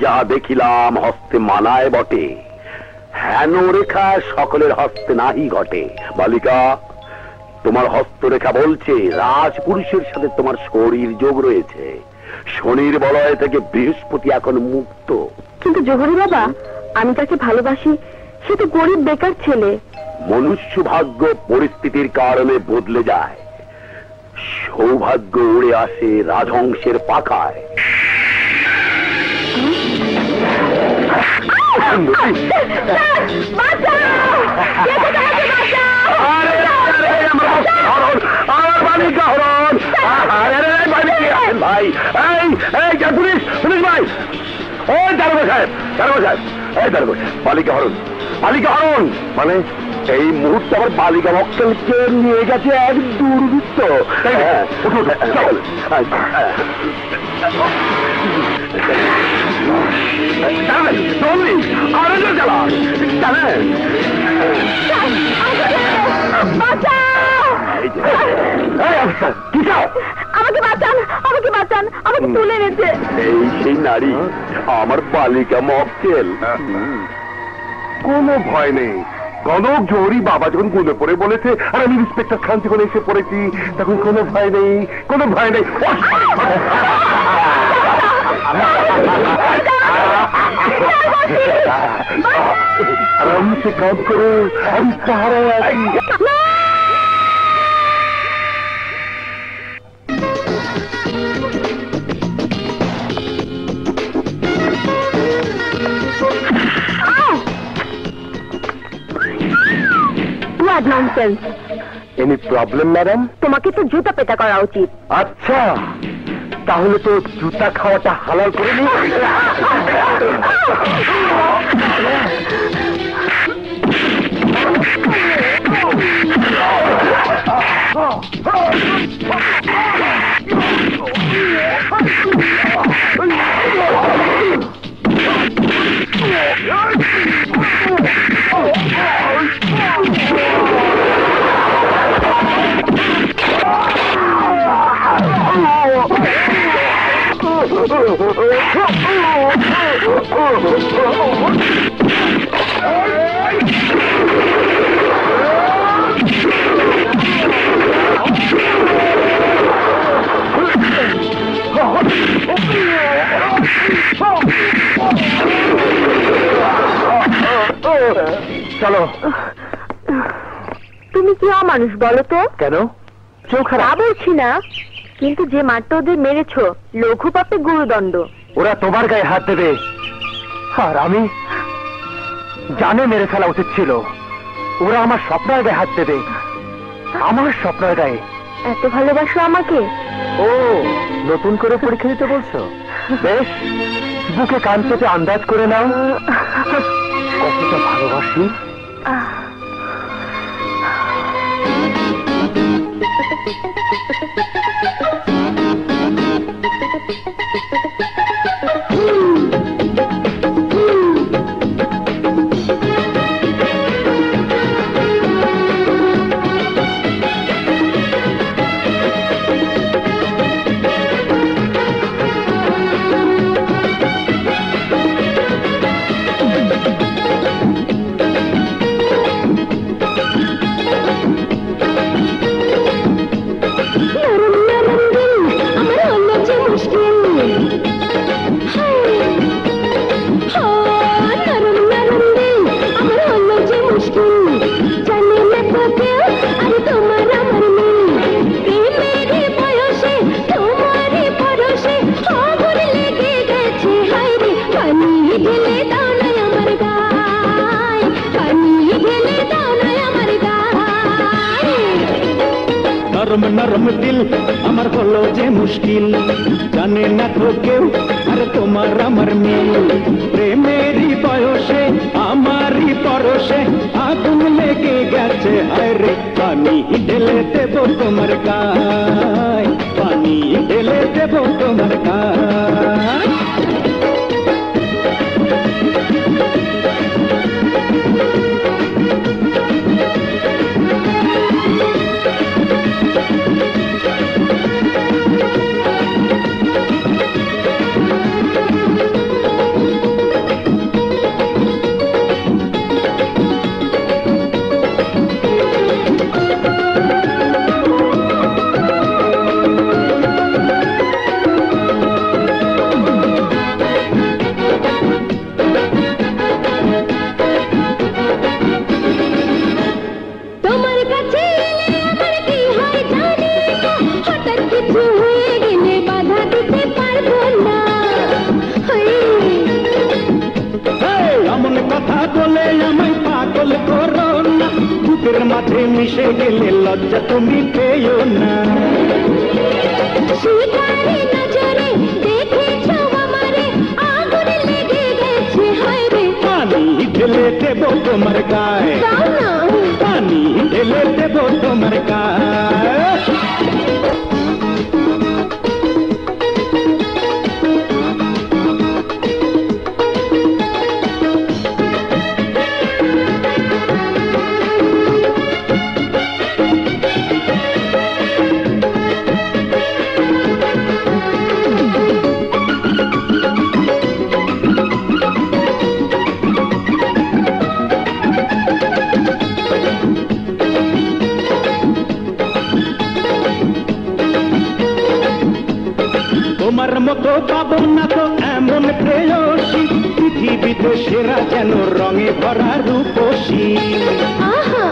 যাহা দেখিলাম হস্তে মানায় বটে, হেন রেখা সকলের হস্তে নাহি ঘটে। বালিকা, তোমার হস্তরেখা বলছে রাজপুরুষের সাথে তোমার শরীর যোগ রয়েছে। শনির বলয় থেকে বৃহস্পতি এখন মুক্ত। কিন্তু জোহরি বাবা, আমি তাকে ভালোবাসি, সে তো গরিব বেকার ছেলে। মনুষ্য ভাগ্য পরিস্থিতির কারণে বদলে যায়, সৌভাগ্য উড়ে আসে রাজহংসের পাখায়। ভাই, পুলিশ পুলিশ ভাই, ওই দারোগা সাহেব, দারোগা সাহেব, এই দারোগা সাহেব, বালিকা হরণ, বালিকা হরণ। মানে এই মুহূর্তে আবার বালিকা মক্কেলকে নিয়ে গেছে এক দুর্বৃত্ত। আমাকে বাঁচান, আমাকে বাঁচান, আমাকে তুলে এনেছে। এই সেই নারী আমার বালিকা মক্কেল। কোনো ভয় নেই, কনক জহরি বাবা যখন গুলে পড়ে বলেছে আর আমি ইন্সপেক্টর খান যখন এসে পড়েছি, তখন কোনো ভয় নেই, কোনো ভয় নেই। আরামসে কাজ করো, আমি পাহারায় আছি। Any problem madam? তোমাকে তো জুতা পেটা করা উচিত। আচ্ছা, তাহলে তো জুতা খাওয়াটা হালাল করে নি। চলো। তুমি কি অমানুষ বলো তো? কেন? চোখ খারাপ বলছি না, কিন্তু যে মারটা ওদের মেরেছ লঘু পাপে গুরুদণ্ড। ওরা তোমার গায়ে হাত দেবে আর আমি জানে মেরে ফেলা উচিত ছিল। ওরা আমার স্বপ্নের গায়ে হাত দেবে, আমার স্বপ্নের গায়ে। এত ভালোবাসো আমাকে? ও, নতুন করে পরীক্ষা দিতে বলছো? বেশ, বুকে কান পেতে আন্দাজ করে নাও কতটা ভালোবাসি। नरम नरम दिल আমার হলো যে মুশকিল, জানে না তো কেউ আর তোমার আমার মিল। প্রেমেরই বয়সে আমারই পরশে আগুন লেগে গেছে, আরে পানি ঢেলে দেব তোমার গায়ে, পানি ঢেলে দেব তোমার গায়ে। মিশে গেলে লজ্জা তুমি পেও না। শিকারি নজরে দেখেছো আমারে, আগুন লেগে গেছে হায় রে। পানি ঢেলে দেব তোমার গায়ে, দাও না। পানি ঢেলে দেব তোমার গায়ে। তোমার মতো পাবো না তো এমন প্রেয়সী, পৃথিবীতে সেরা যেন রঙে ভরা রূপসী। আহা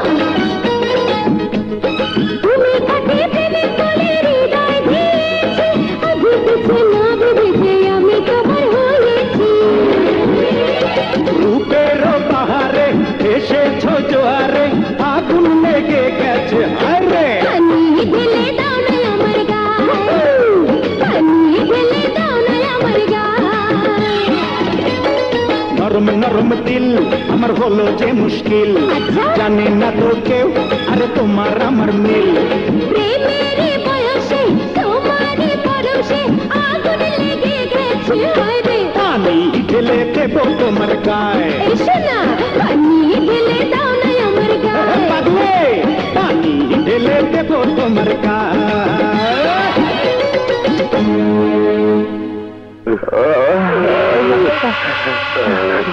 তুমি তাকে প্রেমে বলে হৃদয় দিয়েছি, আগে পিছে না ভেবেছে আমি তোমার হয়েছি। রূপের বাহারে এসেছো জোয়ারে, আগুন লেগে গেছে আরে। পানি ঢেলে দাও না আমার গায়ে, পানি ঢেলে দাও না আমার গায়ে। নরম নরম দিল আমার হলো যে মুশকিল, আচ্ছা। জানে না তো কেউ আরে তোমার আমার মিল। প্রেমের বয়সে তোমারই পরশে আগুন লেগে গেছে হায় রে। পানি ঢেলে দেব তোমার গায়ে, এসো না, পানি ঢেলে দাও না আমার গায়ে। পাগলে পানি ঢেলে দেব তোমার গায়ে।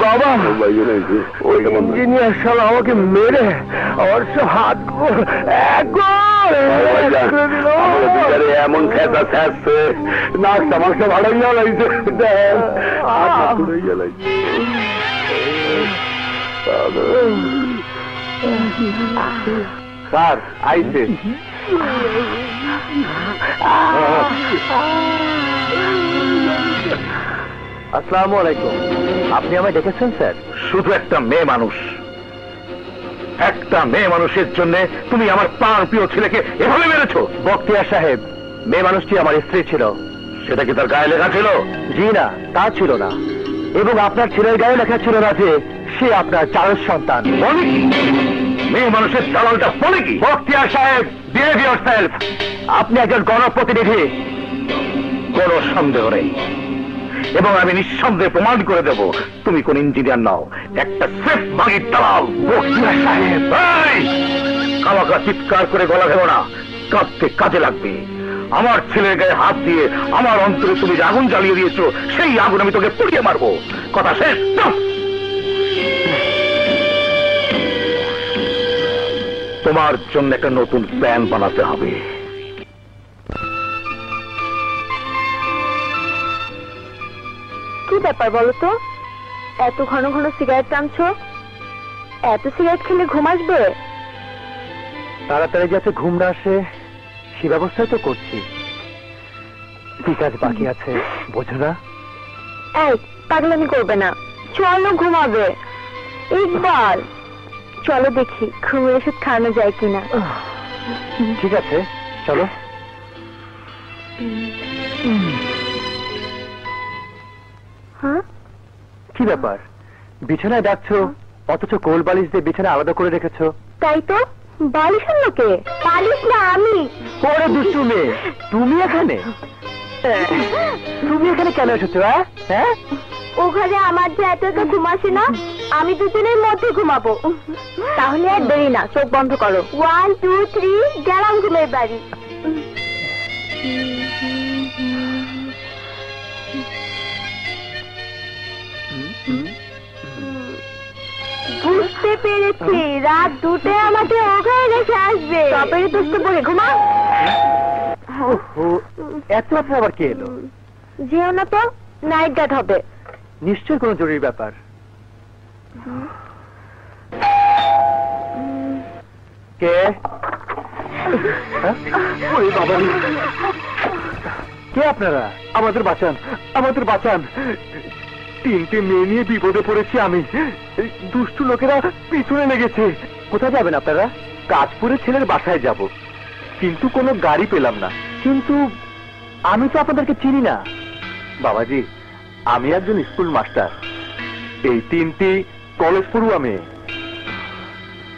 বাবা, ওই ইঞ্জিনিয়ার শালা আমাকে মেরে আমার সব হাত এমন খেতা ছাড়ছে, নাকটা আমার সব হারাই গেলাইছে। স্যার আইছে। আসসালামু আলাইকুম। আপনি আমায় ডেকেছেন স্যার? শুধু একটা মেয়ে মানুষ, একটা মেয়ে মানুষের জন্য তুমি আমার প্রাণ প্রিয় ছেলেকে এভাবে মেরেছো? বক্তিয়ার সাহেব, মেয়ে মানুষটি আমার স্ত্রী ছিল। সেটা কি তার গায়ে লেখা ছিল? জি না, তা ছিল না। এবং আপনার ছেলের গায়ে লেখা ছিল না যে সে আপনার চারের সন্তান। বলে কি? মেয়ে মানুষের চালালটা বলে কি? বক্তিয়ার সাহেব, বিহেভ ইয়োরসেলফ। আপনি একজন গণপ্রতিনিধি, কোনো সন্দেহ নেই। এবং আমি নিঃসন্দেহে প্রমাণ করে দেব তুমি কোন ইঞ্জিনিয়ার নাও, একটা সেফ বাগির দালাল। বক্তিয়ার সাহেব, কামাকা চিৎকার করে গলা ভেবো না, কাঁদতে কাজে লাগবে। আমার ছেলের গায়ে হাত দিয়ে আমার অন্তরে তুমি যে আগুন জ্বালিয়ে দিয়েছো, সেই আগুন আমি তোকে পুড়িয়ে মারবো। কথা শেষ। তোমার জন্য একটা নতুন প্ল্যান বানাতে হবে। কি ব্যাপার বলো তো, এত ঘন ঘন সিগারেট টানছো? এত সিগারেট খেলে ঘুম আসবে? তাড়াতাড়ি যাতে ঘুম না আসে সে ব্যবস্থাই তো করছি। কি কাজ বাকি আছে বোঝো না? এই পাগলামি করবে না, চলো ঘুমাবে। একবার চলো দেখি ঘুমের ওষুধ খাওয়ানো যায় কিনা। ঠিক আছে চলো। হ্যাঁ, কি ব্যাপার, বিছানায় ডাকছো অথচ কোল বালিশ দিয়ে বিছানা আলাদা করে রেখেছো? তাই তো। বালিশ আনলো কে? বালিশ না আমি। ওরে দুষ্টু মেয়ে, তুমি এখানে? তুমি এখানে কেন এসেছো? হ্যাঁ, ওখানে আমার যে এত এত ঘুম আসে না, আমি দুজনের মধ্যে ঘুমাবো। তাহলে আর দেরি না, চোখ বন্ধ করো। 1 2 3 গেলাম ঘুমের বাড়ি। বুঝতে পেরেছি, রাত 2টায় আমাকে ওখানে রেখে আসবে। তবে দুষ্ট বলে ঘুমা। এত রাত্রে আবার কে এলো? যেও না তো, নাইট গার্ড হবে। নিশ্চয়ই কোনো জরুরি ব্যাপার। কে? ওরে বাবা, কে আপনারা? আমাদের বাঁচান, আমাদের বাঁচান। 3টে মেয়ে নিয়ে বিপদে পড়েছি আমি। দুষ্টু লোকেরা পিছনে লেগেছে। কোথায় যাবেন আপনারা? কাজপুরের ছেলের বাসায় যাব, কিন্তু কোনো গাড়ি পেলাম না। কিন্তু আমি তো আপনাদেরকে চিনি না। বাবাজি, আমি একজন স্কুল মাস্টার, এই 3টি কলেজ পড়ুয়া মেয়ে।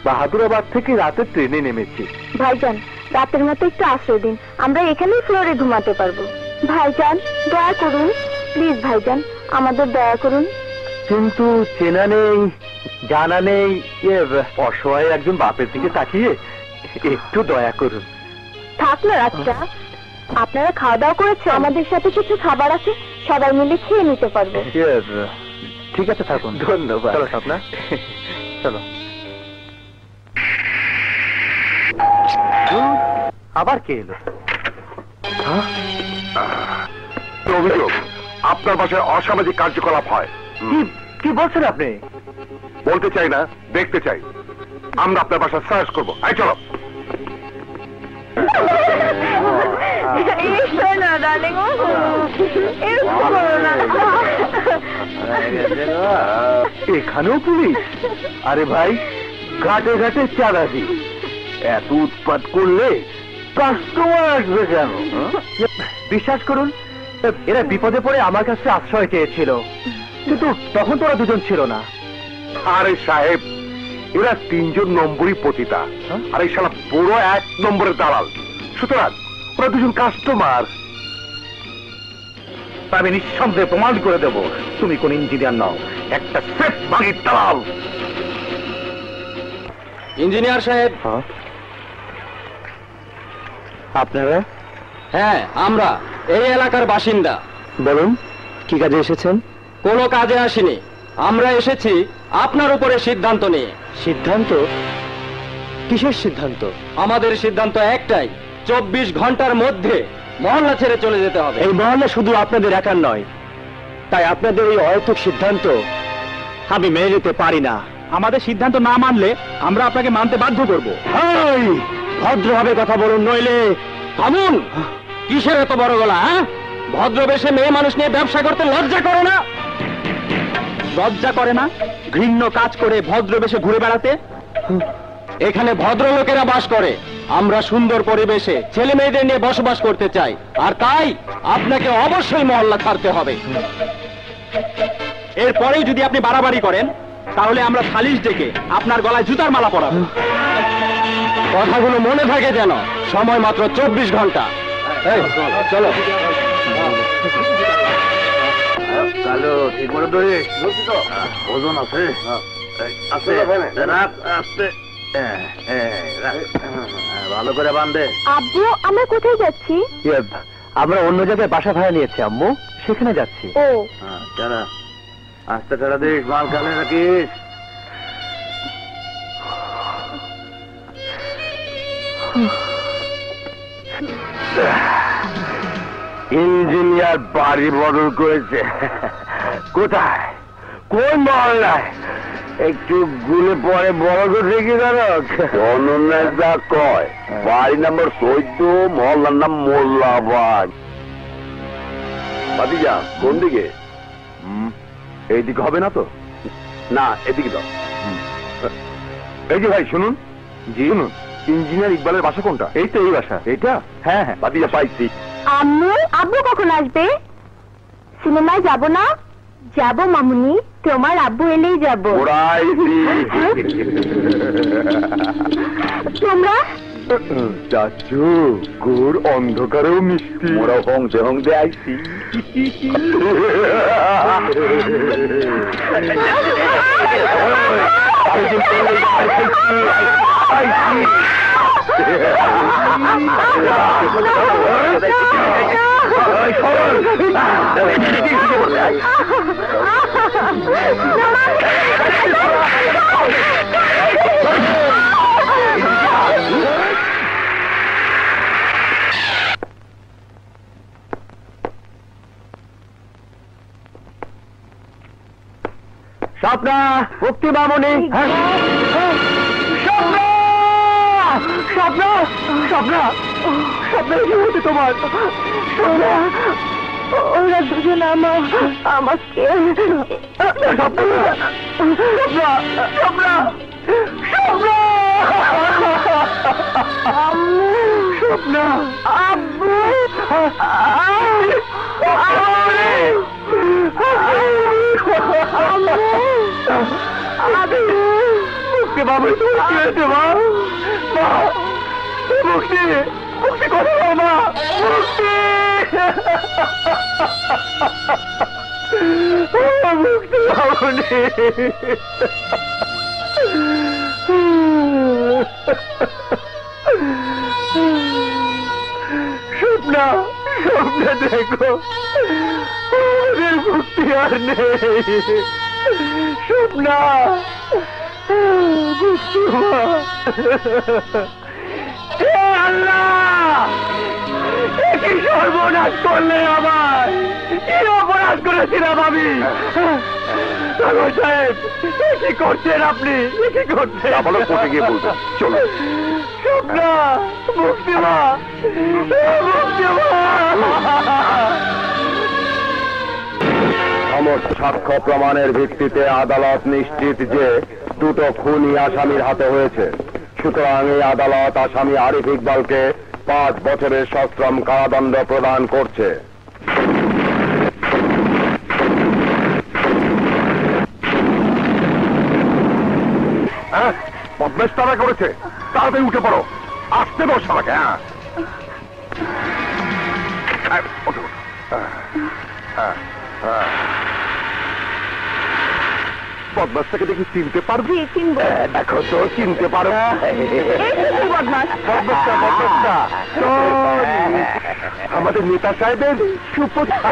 বাহাদুরাবাদ থেকে রাতে ট্রেনে নেমেছি। ভাইজান, রাতের মতো একটু আশ্রয় দিন, আমরা এখানেই ফ্লোরে ঘুমাতে পারবো। ভাইজান দয়া করুন, প্লিজ ভাইজান, আমাদের দয়া করুন। কিন্তু চেনা নেই, জানা নেই, অসহায় একজন বাপের দিকে তাকিয়ে একটু দয়া করুন। থাক না রাতটা, আপনারা খাওয়া দাওয়া করেছেন? আমাদের সাথে কিছু খাবার আছে, সবাই মিলে খেয়ে নিতে পারবো। ঠিক আছে, থাকুন। ধন্যবাদ। চলো স্বপ্না, চলো। আবার কে এলো? অভিযোগ আপনার বাসায় অসামাজিক কার্যকলাপ হয়। কি বলছেন আপনি? বলতে চাই না, দেখতে চাই। আমরা আপনার বাসা সার্চ করবো। এই চলো। এখানেও পুলিশ? আরে ভাই, ঘাটে ঘাটে চাঁদাজি, এত উৎপাত করলে কাস্টমার আসবে কেন? বিশ্বাস করুন, এরা বিপদে পড়ে আমার কাছে আশ্রয় চেয়েছিল, কিন্তু তখন তো ওরা দুজন ছিল না। আরে সাহেব, এরা 3জন নম্বরই পতিতা, আর এই শালা বড় 1 নম্বরের দালাল। সুতরাং ওরা 2জন কাস্টমার। আমি নিঃসন্দেহে প্রমাণ করে দেব তুমি কোন ইঞ্জিনিয়ার নও, একটা সেফ বাগির দালাল। ইঞ্জিনিয়ার সাহেব। আপনারা? হ্যাঁ, আমরা এই এলাকার বাসিন্দা। বলুন, কি কাজে এসেছেন? কোনো কাজে আসিনি, আমরা এসেছি আপনার উপরে সিদ্ধান্ত নিয়ে। সিদ্ধান্ত? কিসের সিদ্ধান্ত? আমাদের সিদ্ধান্ত একটাই, 24 ঘন্টার মধ্যে মহল্লা ছেড়ে চলে যেতে হবে। এই মহল্লা শুধু আপনাদের একার নয়, তাই আপনাদের এই অহেতুক সিদ্ধান্ত আমি মেনে নিতে পারি না। আমাদের সিদ্ধান্ত না মানলে আমরা আপনাকে মানতে বাধ্য করব। ভদ্রভাবে কথা বলুন, নইলে। থামুন! কিসের এত বড় গলা? হ্যাঁ, ভদ্রবেশে মেয়ে মানুষ নিয়ে ব্যবসা করতে লজ্জা করো না? লজ্জা করে না? ঘৃণ্য কাজ করে ভদ্রবেশে ঘুরে বেড়াতে? এখানে ভদ্রলোকেরা বাস করে, আমরা সুন্দর পরিবেশে ছেলে মেয়েদের নিয়ে বসবাস করতে চাই, আর তাই আপনাকে অবশ্যই মহল্লা ছাড়তে হবে। এরপরেও যদি আপনি বাড়াবাড়ি করেন, তাহলে আমরা সালিশ ডেকে আপনার গলায় জুতার মালা পরাবো। কথাগুলো মনে থাকে যেন। সময় মাত্র 24 ঘন্টা। চলো। কালো ঠিক করে ধরিস, ওজন আছে? ভালো করে বাঁধে। আব্বু, আমরা কোথায় যাচ্ছি? আমরা অন্য জায়গায় বাসা ভাড়া নিয়েছি আম্মু, সেখানে যাচ্ছি। ও যারা আস্তে ছাড়া দিস, মাল কালে রাখিস। ইঞ্জিনিয়ার বাড়ি বদল করেছে। কোথায়? কোন মহল্লায়? একটু গুলে পরে বড় করে কি জানো? অনন্যা কয় বাড়ি নম্বর 14, মহল্লার নাম মোল্লাবাদ। ভাতিজা, কোন দিকে? এইদিকে হবে না তো? না, এদিকে দাও। এই যে ভাই শুনুন। জি শুনুন, ইঞ্জিনিয়ার ইকবালের বাসা কোনটা? এই তো এই বাসা। এইটা? হ্যাঁ হ্যাঁ, ভাতিজা পাইছি। আম্মু, আব্বু কখন আসবে? সিনেমায় যাব না? যাব মামুনি, তোমার আব্বু এলেই যাব। তোমরা? চাচু, ঘোর অন্ধকারেও মিষ্টি। মোরা হংসে হংসে আইছি। স্বপ্না, মুক্তি মামনি। স্বপ্না, স্বপ্না, স্বপ্না, স্বপ্না, কি হচ্ছে তোমার? ওরা দুজন আমাকে স্বপ্না, স্বপ্না, স্বপ্না, স্বপ্না। স্বপ্না আব্বু মুক্তি বাবু কি হয়েছে মা? মুক্তি মুক্তি কথা বল মা। মুক্তি মুক্তি বাবুনি স্বপ্না স্বপ্না দেখো ওদের মুক্তি আর নেই। স্বপ্না মুক্তি মা। হে আল্লাহ কি সর্বনাশ করলে আমার, কি অপরাধ করেছিলাম আমি? সাহেব কি করছেন আপনি? কি করছেন? বলো কোর্টে গিয়ে বলবেন। চলো। স্বপ্না মুক্তি মা, মুক্তি মা। সমস্ত সাক্ষ্য প্রমাণের ভিত্তিতে আদালত নিশ্চিত যে দুটো খুনি আসামির হাতে হয়েছে। সুতরাং এই আদালত আসামি আরিফ ইকবালকে 5 বছরের সশ্রম কারাদণ্ড প্রদান করছে। বদমাশ তারা করেছে, তাড়াতাড়ি উঠে পড়ো। আসতে বস আমাকে। বদমাসটাকে দেখি চিনতে পারবি? দেখো তো চিনতে পারো? বদমাসটা আমাদের নেতা সাহেবের সুপুত্র।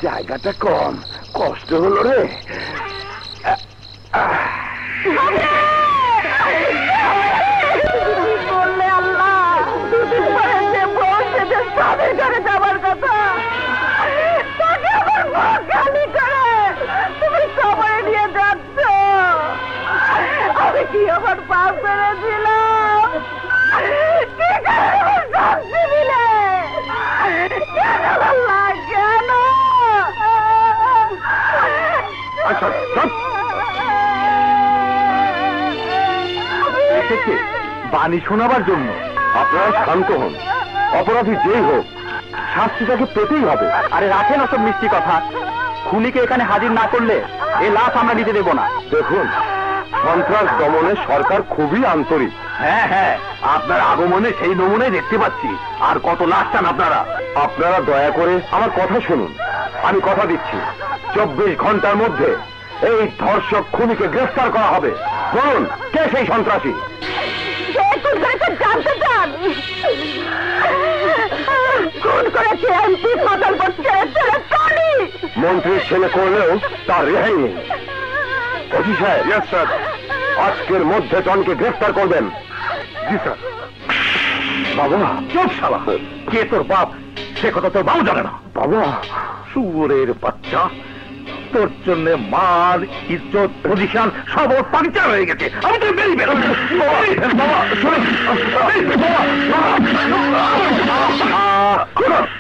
জায়গাটা কম, কষ্ট হলো রে। বললে আল্লাহ, দুদিন পরে যে বউ সেজে স্বামীর ঘরে যাবার কথা, তাকে আমার মুখ খালি করে তুমি সবাই নিয়ে যাচ্ছ। আমি কি আমার পাপ করেছিলাম? কি করে আমার শান্তি দিলে? কেন আল্লাহ, কেন? আচ্ছা এসেছে বাণী শোনাবার জন্য। আপনারা শান্ত হন। অপরাধী যেই হোক শাস্তি তাকে পেতেই হবে। আরে রাখেন ওসব মিষ্টি কথা। খুনিকে এখানে হাজির না করলে এই লাশ আমরা নিতে দেবো না। দেখুন, সন্ত্রাস দমনে সরকার খুবই আন্তরিক। হ্যাঁ হ্যাঁ, আপনার আগমনে সেই নমুনাই দেখতে পাচ্ছি। আর কত লাশ চান আপনারা? আপনারা দয়া করে আমার কথা শুনুন। আমি কথা দিচ্ছি 24 ঘন্টার মধ্যে এই ধর্ষক খুনিকে গ্রেফতার করা হবে। বলুন, কে সেই সন্ত্রাসী? জানতে চান? খুন করেছে এমপি ফজলপুর ছেলে টনি। মন্ত্রীর ছেলে করলেও তার রেহাই নেই। ওসি সাহেব। Yes sir. আজকের মধ্যে জনকে গ্রেফতার করবেন। জি স্যার। বাবা চুপ শালা। কে তোর বাপ সে কথা তোর বাবু জানে না? বাবা সুরের বাচ্চা, তোর জন্য মান ইজ্জত পজিশন সব ওর পাংচার হয়ে গেছে। আমি তো বেরিয়ে বেরো। বাবা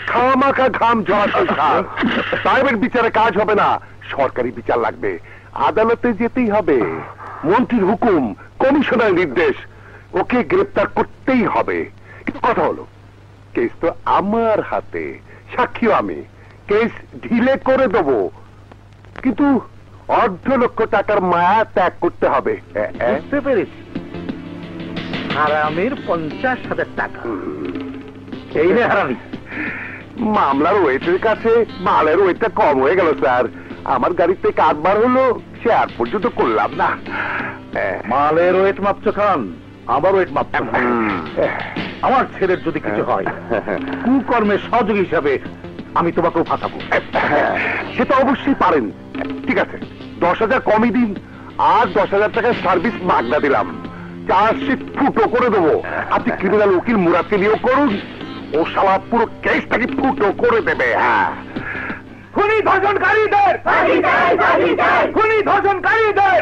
খামাখা ঘাম জড়াচ্ছেন স্যার। সাহেবের বিচারে কাজ হবে না, সরকারি বিচার লাগবে। আদালতে যেতেই হবে। মন্ত্রীর হুকুম, কমিশনার নির্দেশ, ওকে গ্রেপ্তার করতেই হবে। কিন্তু কথা হলো, কেস তো আমার হাতে, সাক্ষীও আমি। কেস ঢিলে করে দেবো, কিন্তু 1.5 লক্ষ টাকার মায়া ত্যাগ করতে হবে। বুঝতে পেরেছি। হারামের 50,000 টাকা। এই রে হারামি। মামলার ওয়েটের কাছে মালের ওয়েটটা কম হয়ে গেল স্যার। আমার গাড়িতে কাঠবার হলো, সে আর পর্যন্ত করলাম না। মালের ওয়েট মাপছ খান, আমারও একমাত্র ভাই। আমার ছেলের যদি কিছু হয় কুকর্মের সহযোগী হিসাবে আমি তোমাকেও ফাঁসাবো। সেটা অবশ্যই পারেন। ঠিক আছে, 10,000 কমই দিন, আর 10,000 টাকার সার্ভিস মাগনা দিলাম। চার্জশিট ফুটো করে দেবো। আপনি ক্রিমিনাল উকিল মুরাদকে নিয়োগ করুন, ও শালা পুরো কেসটাকে ফুটো করে দেবে। হ্যাঁ, খুনি ধর্ষণকারীদের খুনি ধর্ষণকারীদের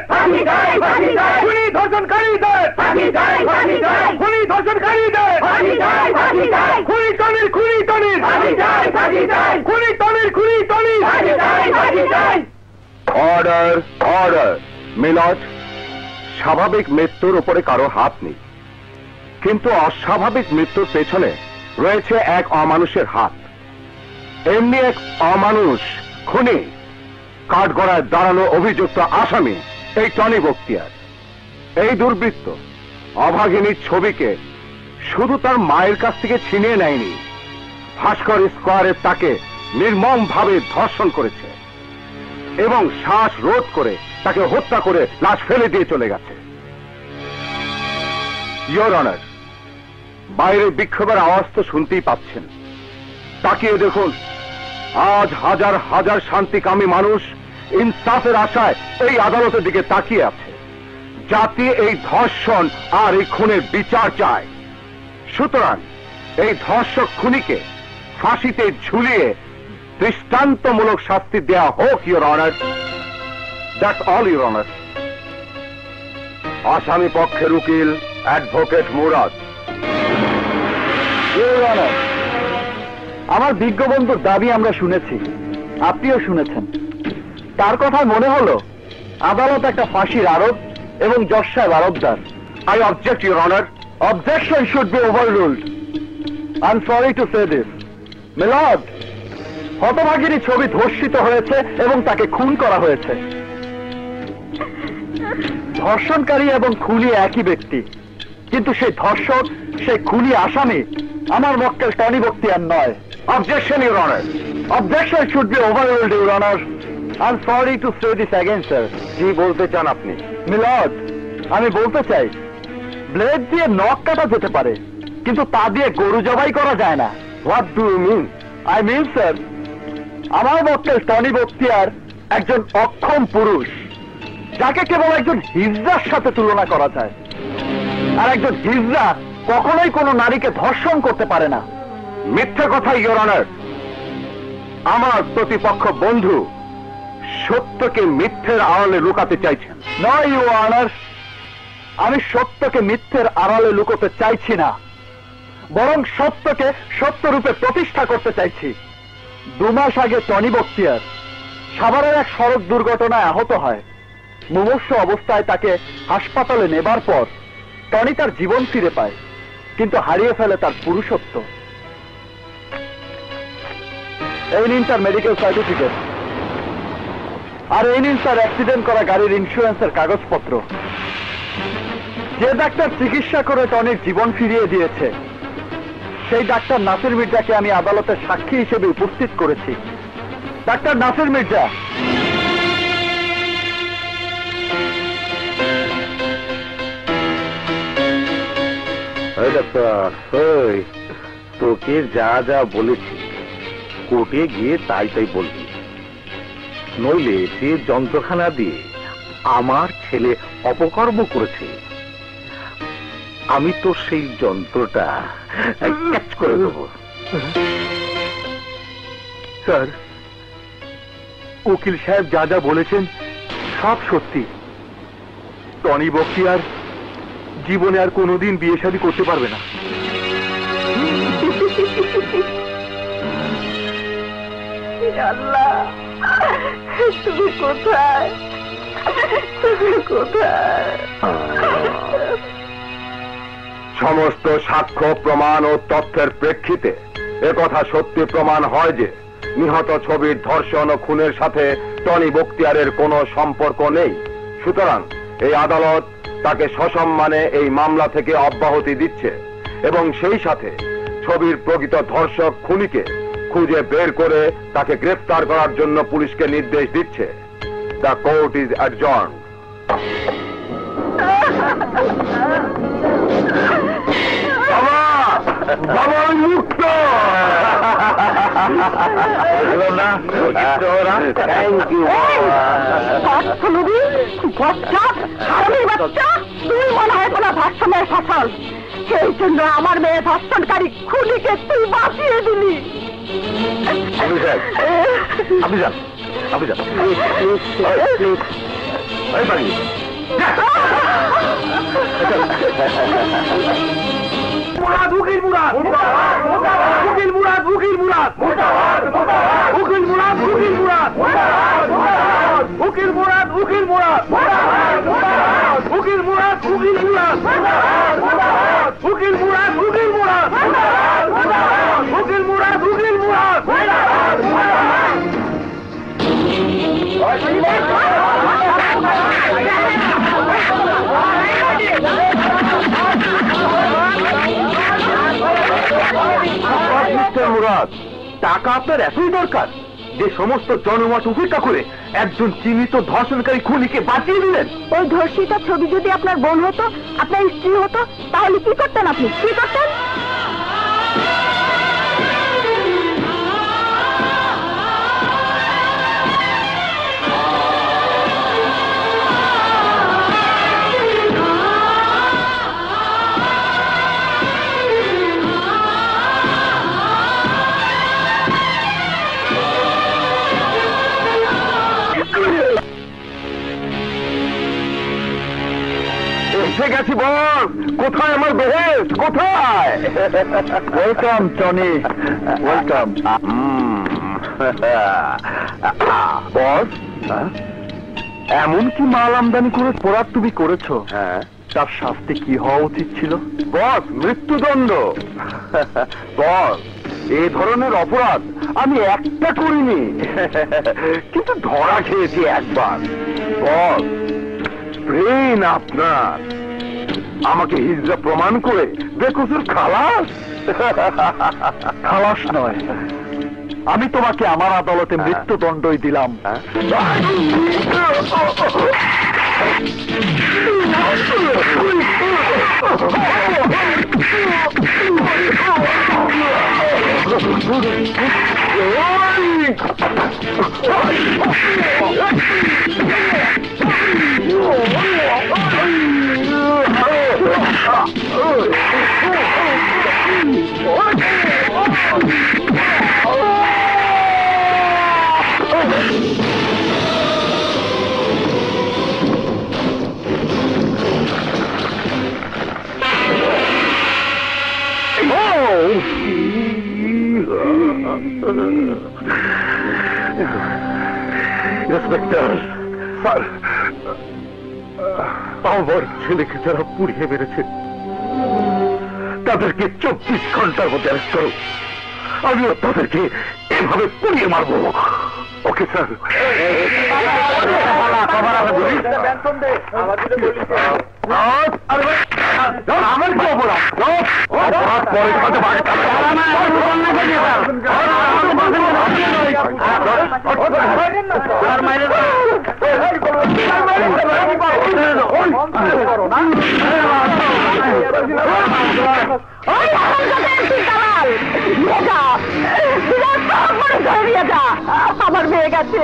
খুনি ধর্ষণকারীদের খুনি ধর্ষণকারীদের খুনি টনির খুনি টনির খুনি টনির খুনি টনির। Order order. মিলট, স্বাভাবিক মৃত্যুর উপরে কারো হাত নেই, কিন্তু অস্বাভাবিক মৃত্যুর পেছনে রয়েছে এক অমানুষের হাত। এমনি এক অমানুষ খুনি, কাঠগড়ায় দাঁড়ানো অভিযুক্ত আসামি এই টনি বখতিয়ার। এই দুর্বৃত্ত অভাগিনীর ছবিকে শুধু তার মায়ের কাছ থেকে ছিনিয়ে নেয়নি, ভাস্কর স্কোয়ারে তাকে নির্মম ভাবে ধর্ষণ করেছে এবং শ্বাস রোধ করে তাকে হত্যা করে লাশ ফেলে দিয়ে চলে গেছে। ইয়োর অনার, বাইরে বিক্ষোভের আওয়াজ তো শুনতেই পাচ্ছেন। তাকিয়ে দেখুন, আজ হাজার হাজার শান্তিকামী মানুষ ইনসাফের আশায় এই আদালতের দিকে তাকিয়ে আছে। জাতি এই ধর্ষণ আর এই খুনের বিচার চায়। সুতরাং এই ধর্ষক খুনিকে ফাঁসিতে ঝুলিয়ে দৃষ্টান্তমূলক শাস্তি দেয়া হোক, your honour. That's all, your honour. আসামি পক্ষের উকিল অ্যাডভোকেট মুরাদ। ইয়োর অনার, আমার বিজ্ঞ বন্ধুর দাবি আমরা শুনেছি, আপনিও শুনেছেন। তার কথায় মনে হলো আদালত একটা ফাঁসির আরোপ এবং জজ সাহেব আরোপদার। I object, Your Honor. Objection should be overruled. I'm sorry to say this. মিলদ, হতভাগিনী ছবি ধর্ষিত হয়েছে এবং তাকে খুন করা হয়েছে। ধর্ষণকারী এবং খুনি একই ব্যক্তি, কিন্তু সেই ধর্ষক, সেই খুনি আসামি আমার মক্কেল টনি বখতিয়ার নয়। Objection, Your Honor. Objection should be overruled, Your Honor. I'm sorry to say this again, sir. কি বলতে চান আপনি? মিলদ, আমি বলতে চাই, ব্লেড দিয়ে নখ কাটা যেতে পারে, কিন্তু তা দিয়ে গরু জবাই করা যায় না। What do you mean? I mean, sir, আমার মক্কেল টনি বখতিয়ার একজন অক্ষম পুরুষ, যাকে কেবল একজন হিজড়ার সাথে তুলনা করা যায়। আর একজন হিজড়া কখনোই কোনো নারীকে ধর্ষণ করতে পারে না। মিথ্যা কথা, Your Honor. আমার প্রতিপক্ষ বন্ধু সত্যকে মিথ্যের আড়ালে লুকাতে চাইছেন। নয়, ইউ অনার, আমি সত্যকে মিথ্যের আড়ালে লুকোতে চাইছি না, বরং সত্যকে সত্যরূপে প্রতিষ্ঠা করতে চাইছি। 2 মাস আগে টনি বখতিয়ার সাভারের এক সড়ক দুর্ঘটনায় আহত হয়। মুমূর্ষু অবস্থায় তাকে হাসপাতালে নেবার পর টনি তার জীবন ফিরে পায়, কিন্তু হারিয়ে ফেলে তার পুরুষত্ব। এই নিন তার মেডিকেল সার্টিফিকেট, আর এই নিন তার অ্যাক্সিডেন্ট করা গাড়ির ইন্স্যুরেন্সের কাগজপত্র। যে ডাক্তার চিকিৎসা করে টনির জীবন ফিরিয়ে দিয়েছে, সেই ডাক্তার নাসির মির্জাকে আমি আদালতের সাক্ষী হিসেবে উপস্থিত করেছি। ডাক্তার নাসির মির্জা। তোকে যা যা বলেছি কোর্টে গিয়ে তাই তাই বলবি, নইলে যে যন্ত্রখানা দিয়ে আমার ছেলে অপকর্ম করেছে, আমি তো সেই যন্ত্রটা ক্যাচ করে দেব। স্যার, উকিল সাহেব যা যা বলেছেন সব সত্যি। টনি বখতিয়ার জীবনে আর কোনোদিন বিয়ে শাদী করতে পারবে না। আল্লাহ, তুমি কোথায়? তুমি কোথায়? সমস্ত সাক্ষ্য প্রমাণ ও তথ্যের প্রেক্ষিতে একথা সত্যি প্রমাণ হয় যে নিহত ছবির ধর্ষণ ও খুনের সাথে টনি বখতিয়ারের কোনো সম্পর্ক নেই। সুতরাং এই আদালত তাকে সসম্মানে এই মামলা থেকে অব্যাহতি দিচ্ছে এবং সেই সাথে ছবির প্রকৃত ধর্ষক খুনিকে খুঁজে বের করে তাকে গ্রেফতার করার জন্য পুলিশকে নির্দেশ দিচ্ছে। The court is adjourned. বাবা বাবা আমি মুক্ত থ্যাংক ইউ তুই মনে হয় কোনো ধর্ষণের ফসল, সেই জন্য আমার মেয়ে ধর্ষণকারী খুনিকে তুই বাঁচিয়ে দিলি। আপনি যান, আপনি যান। মুরাদ উকিল মুরাদ উকিল মুরাদ উকিল মুরাদ উকিল মুরাদ উকিল মুরাদ উকিল মুরাদ উকিল মুরাদ উকিল মুরাদ উকিল মুরাদ উকিল মুরাদ উকিল মুরাদ উকিল মুরাদ উকিল মুরাদ মুরাদ, টাকা আপনার এতই দরকার যে সমস্ত জনমত উপেক্ষা করে একজন চিহ্নিত ধর্ষণকারী খুনিকে বাঁচিয়ে দিলেন? ওই ধর্ষিতা ছবি যদি আপনার বোন হতো, আপনার স্ত্রী হতো, তাহলে কি করতেন আপনি? কি করতেন? এসে গেছি বস। কোথায় আমার বেহেস্ট, কোথায়? Welcome Tony, welcome. বস, এমন কি মাল আমদানি করে অপরাধ তুমি করেছো? হ্যাঁ, তার শাস্তি কি হওয়া উচিত ছিল? বস, মৃত্যুদণ্ড। বস, এই ধরনের অপরাধ আমি একটা করিনি, কিন্তু ধরা খেয়েছি একবার। বস, ব্রেন আপনার আমাকে হিজড়া প্রমাণ করে বেকসুর খালাস। খালাস নয়, আমি তোমাকে আমার আদালতে মৃত্যুদণ্ডই দিলাম। ইন্সপেক্টর স্যার, আমার ছেলেকে যারা পুড়িয়ে মেরেছে তাদেরকে 24 ঘন্টার মধ্যে অ্যারেস্ট করো। আমিও তাদেরকে এভাবে পুড়িয়ে মারবো। Okay sir. আমার কি অপরাধ? অপরাধ পরে আমার মেয়ে গেছে,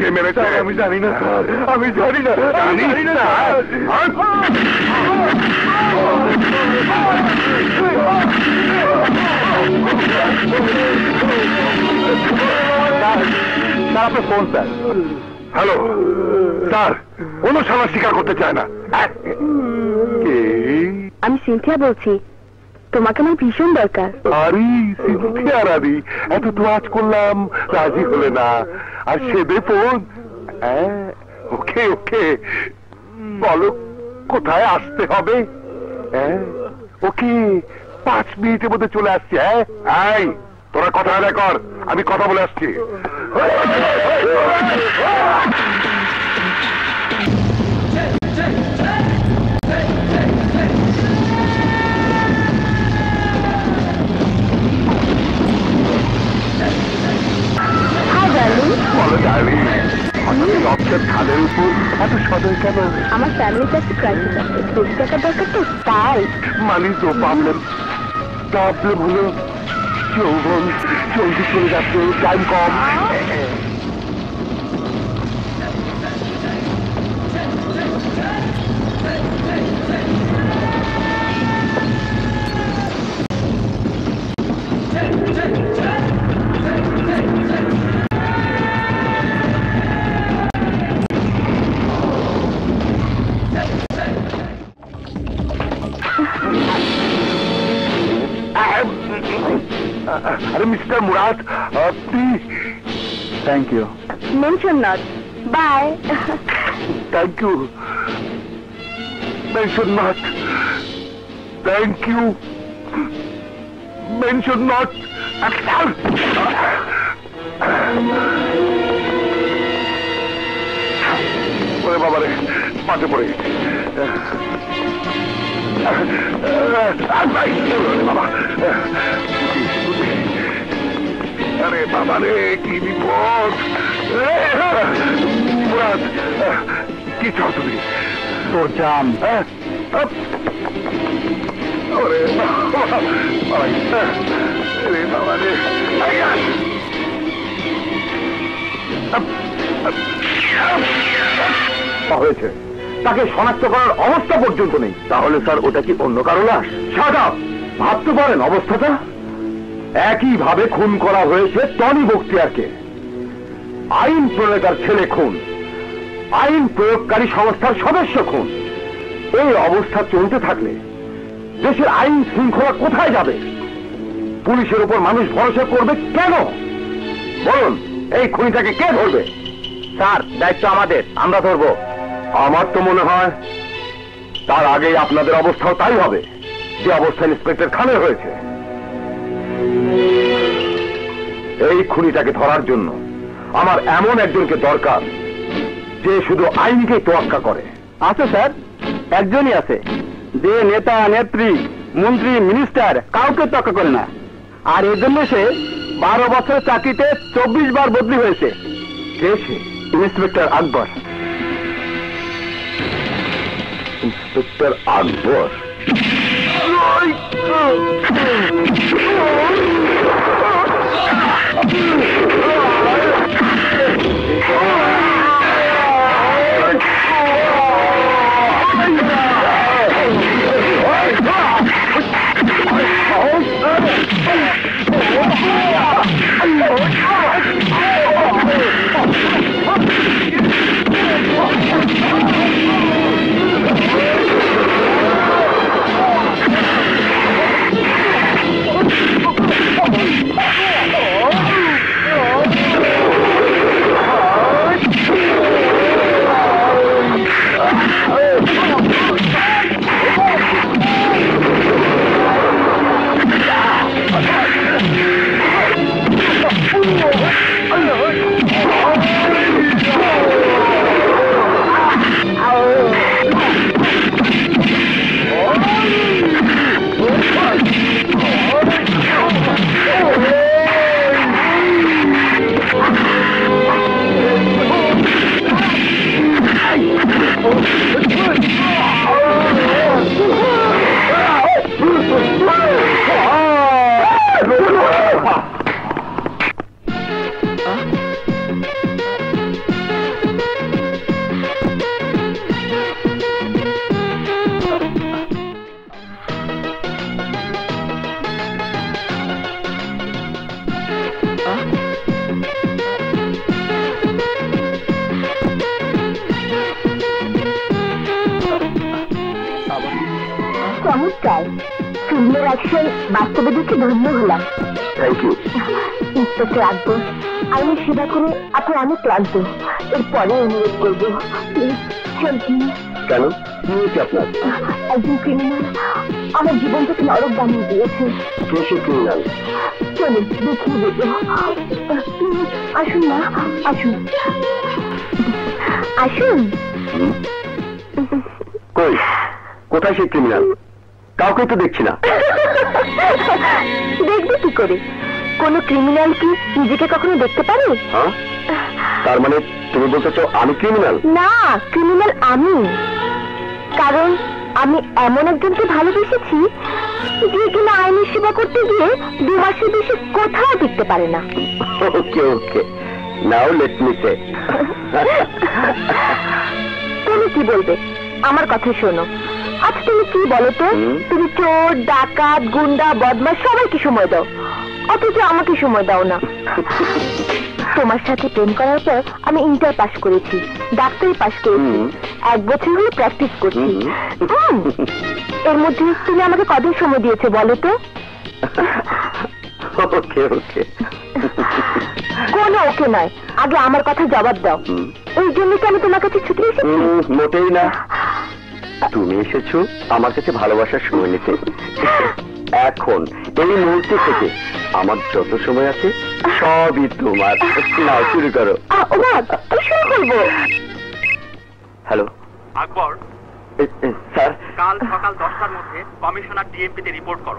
কে মেরেছে আমি জানি না স্যার, আমি জানি না। জানি না স্যার, আপনার ফোন স্যার। হ্যালো স্যার, কোনো সময় স্বীকার করতে চায় না। আমি সিনথিয়া বলছি, তোমাকে আমার ভীষণ দরকার। আরে সিনথিয়া রানী, এত তো আজ করলাম, রাজি হলে না। আর সেবে ফোন ওকে ওকে, বলো কোথায় আসতে হবে? ওকে, 5 মিনিটের মধ্যে চলে আসছি। এই তোরা কথা আদায় কর, আমি কথা বলে আসছি। বলো ডার্লিং, হঠাৎ খালের উপর এত সদয় কেন? আমার ফ্যামিলিতে একটা ক্রাইসিস আছে, বেশি টাকার দরকার তো, তাই। মানি তো প্রবলেম হলো যৌবন জলদি চলে যাচ্ছে, টাইম কম। अरे mister Murad, please. Thank you. Mention not, bye. Thank you. Mention not. Thank you. Mention not. ওরে বাবা রে, পাটে পড়ে গেছে। বাবা, আরে বাবা রে, কি বিপদ! মুরাদ, কি চাও তুমি? তোর জান। ওরে বাবা রে, হয়েছে, তাকে শনাক্ত করার অবস্থা পর্যন্ত নেই। তাহলে স্যার ওটা কি অন্য কারো লাশ? Shut up! ভাবতে পারেন অবস্থাটা? একই ভাবে খুন করা হয়েছে টনি বখতিয়ারকে। আইন প্রয়োগকার ছেলে খুন, আইন প্রয়োগকারী সংস্থার সদস্য খুন। এই অবস্থা চলতে থাকলে দেশের আইন শৃঙ্খলা কোথায় যাবে? পুলিশের উপর মানুষ ভরসা করবে কেন? বলুন, এই খুনিটাকে কে ধরবে? স্যার, দায়িত্ব আমাদের, আমরা ধরবো। আমার তো মনে হয় তার আগেই আপনাদের অবস্থাও তাই হবে, যে অবস্থা ইন্সপেক্টর খানের হয়েছে। এই খুনিটাকে ধরার জন্য আমার এমন একজনকে দরকার যে শুধু আইনকে তোয়াক্কা করে। আছে স্যার, একজনই আছে, যে নেতা নেত্রী মন্ত্রী মিনিস্টার কাউকে তোয়াক্কা করে না। আর এর জন্য সে 12 বছরের চাকরিতে 24 বার বদলি হয়েছে। কে সে? ইন্সপেক্টর আকবর। ইন্সপেক্টর আকবর? চমৎকার, ফিল্মের অ্যাকশন বাস্তবে দেখে ধন্য হলাম। Thank you. ইন্সপেক্টর আকবর, আমি সেবা করে আপনি অনেক ক্লান্ত, এরপরে অনুরোধ করবো চলছি। কেন, কি হয়েছে আপনার? একজন ক্রিমিনাল আমার জীবনটাকে নরক বানিয়ে দিয়েছে। কে সে ক্রিমিনাল? চলুন দেখিয়ে দেবো। আসুন না, আসুন আসুন। কই, কোথায় সে ক্রিমিনাল? কাউকে তো দেখছি না। দেখবে কি করে? কোন ক্রিমিনাল কি নিজেকে কখনো দেখতে পারে? হ্যাঁ, তার মানে তুমি বলতে চাও আমি ক্রিমিনাল? না, ক্রিমিনাল আমি। কারণ আমি এমন একজনকে ভালোবেসেছি যে কিনা আইনের সেবা করতে গিয়ে 2 মাসের বেশি কোথাও দেখতে পারে না। ওকে ওকে, নাও লেট মি সে। তুমি কি বলবে? আমার কথা শোনো। আচ্ছা তুমি কি বলো তো? তুমি চোর, ডাকাত, গুন্ডা, বদমাশ সবাইকে সময় দাও, অথচ আমাকে সময় দাও না। তোমার সাথে প্রেম করার পর আমি ইন্টার পাস করেছি, ডাক্তারি পাস করেছি, 1 বছর হলো প্র্যাকটিস করছি। এর মধ্যে তুমি আমাকে কদিন সময় দিয়েছে বলো তো? ওকে ওকে। কোনো ওকে নয়, আগে আমার কথা জবাব দাও। এই জন্য কি আমি তোমার কাছে ছুটে এসেছি? মোটেই না, তুমি এসেছো আমার কাছে ভালোবাসার সময় নিতে। এখন এই মুহূর্তে থেকে আমার যত সময় আছে সবই তোমার। নাও শুরু করো। শুরু করবো। হ্যালো আকবর, স্যার। কাল সকাল 10টার মধ্যে কমিশনার ডিএমপিতে রিপোর্ট করো।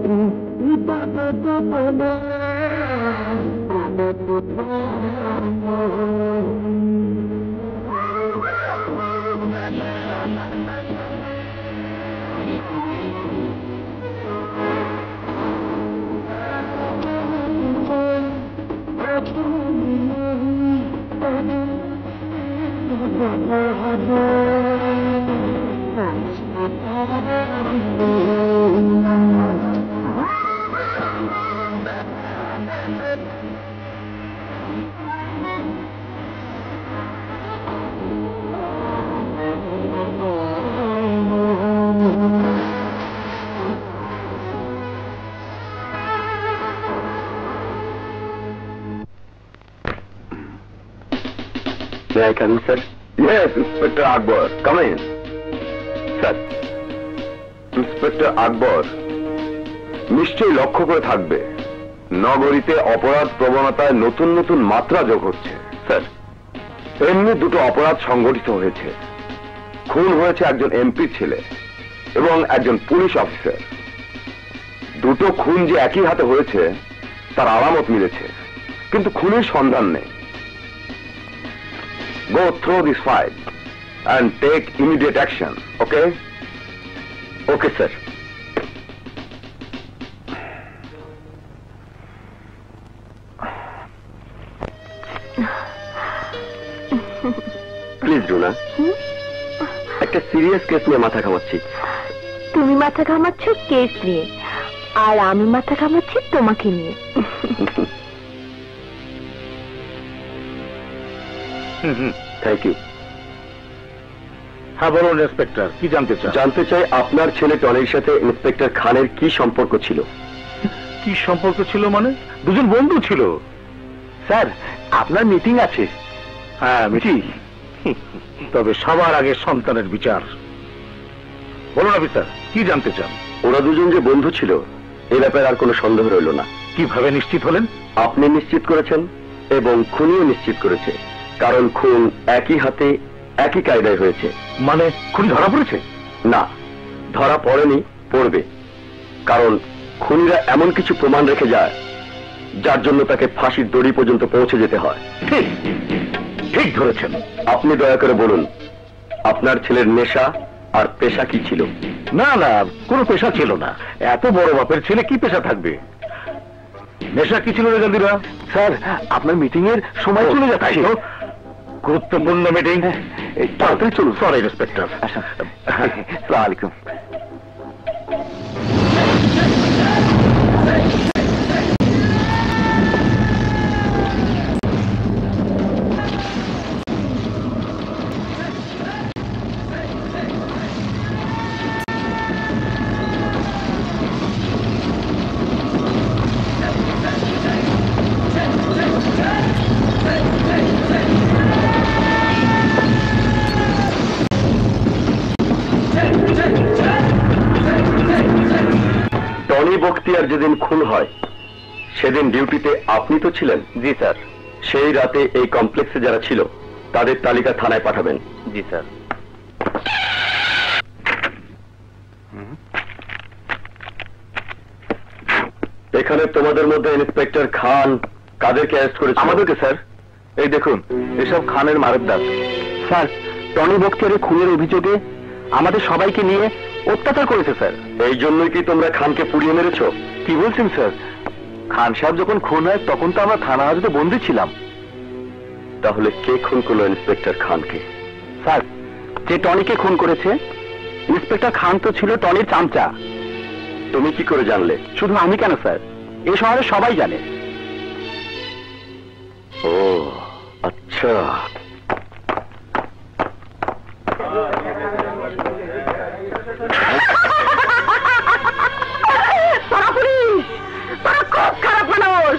May I come in, sir? Yes, Inspector Akbar. Come in. Sir, Inspector Akbar নিশ্চয়ই লক্ষ্য করে থাকবে নগরীতে অপরাধ প্রবণতায় নতুন নতুন মাত্রা যোগ হচ্ছে। স্যার, এমনি দুটো অপরাধ সংঘটিত হয়েছে। খুন হয়েছে একজন এমপির ছেলে এবং একজন পুলিশ অফিসার। দুটো খুন যে একই হাতে হয়েছে তার আলামত মিলেছে, কিন্তু খুনের সন্ধান নেই। Go through this file and take immediate action, okay? Okay, sir. Please, Runa. একটা সিরিয়াস কেস নিয়ে মাথা ঘামাচ্ছি। তুমি মাথা ঘামাচ্ছ কেস নিয়ে, আর আমি মাথা ঘামাচ্ছি তোমাকে নিয়ে। Thank you. হ্যাঁ বলুন ইন্সপেক্টর, কি জানতে চান? জানতে চাই আপনার ছেলে টনির সাথে ইন্সপেক্টর খানের কি সম্পর্ক ছিল? কি সম্পর্ক ছিল মানে? দুজন বন্ধু ছিল। স্যার, আপনার মিটিং আছে। হ্যাঁ মিটিং, তবে সবার আগে সন্তানের বিচার। বলুন অফিসার, কি জানতে চান? ওরা দুজন যে বন্ধু ছিল এ ব্যাপারে আর কোনো সন্দেহ রইল না। কিভাবে নিশ্চিত হলেন? আপনি নিশ্চিত করেছেন এবং খুনিও নিশ্চিত করেছে, কারণ খুন একই হাতে একই কায়দায় হয়েছে। মানে খুনি ধরা পড়েছে? না, ধরা পড়েনি, পড়বে। কারণ খুনিরা এমন কিছু প্রমাণ রেখে যায় যার জন্য তাকে ফাঁসির দড়ি পর্যন্ত পৌঁছে যেতে হয়। ঠিক ঠিক ধরেছেন। আপনি দয়া করে বলুন, আপনার ছেলের নেশা আর পেশা কি ছিল? না না, কোনো পেশা ছিল না। এত বড় বাপের ছেলে কি পেশা থাকবে? নেশা কি ছিল রেজালদিরা? স্যার, আপনার মিটিং এর সময় চলে যাচ্ছে। তাই তো, গুরুত্বপূর্ণ মিটিং। তাড়াতাড়ি চলুন। Sorry inspector. আসসালামু আলাইকুম। টনি বখতিয়ার যেদিন খুন হয় সেদিন ডিউটিতে আপনি তো ছিলেন? জি স্যার। সেই রাতে এই কমপ্লেক্সে যারা ছিল তাদের তালিকা থানায় পাঠাবেন। জি স্যার। এখানে তোমাদের মধ্যে ইন্সপেক্টর খান কাদেরকে অ্যারেস্ট করেছে? আমাদেরকে স্যার। এই দেখুন, এসব খানের মারদার। স্যার, টনি বখতিয়ারের খুনের অভিযোগে আমাদের সবাইকে নিয়ে অত্যাচার করেছে স্যার। এই জন্যই কি তোমরা খানকে পুড়িয়ে মেরেছো? কি বলছেন স্যার? খান সাহেব যখন খুন হয় তখন তো আমরা থানা হাজতে বন্দী ছিলাম। তাহলে কে খুন করলো ইন্সপেক্টর খানকে? স্যার, যে টনিকে খুন করেছে ইন্সপেক্টর খান তো ছিল টনির চামচা। তুমি কি করে জানলে? শুধু আমি কেন স্যার, এই শহরে সবাই জানে। ও আচ্ছা। তোরা পুলিশ, তোরা খুব খারাপ মানুষ।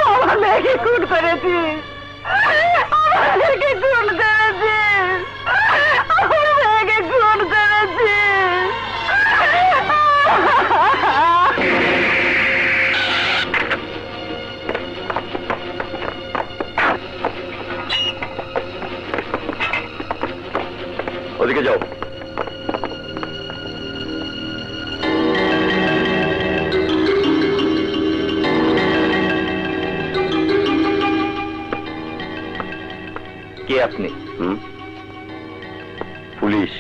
আমার মেয়েকে খুন করেছিস, আমার মেয়েকে খুন করেছিস, আমার মেয়েকে খুন করেছিস। ওদিকে যাও। আপনি? পুলিশ।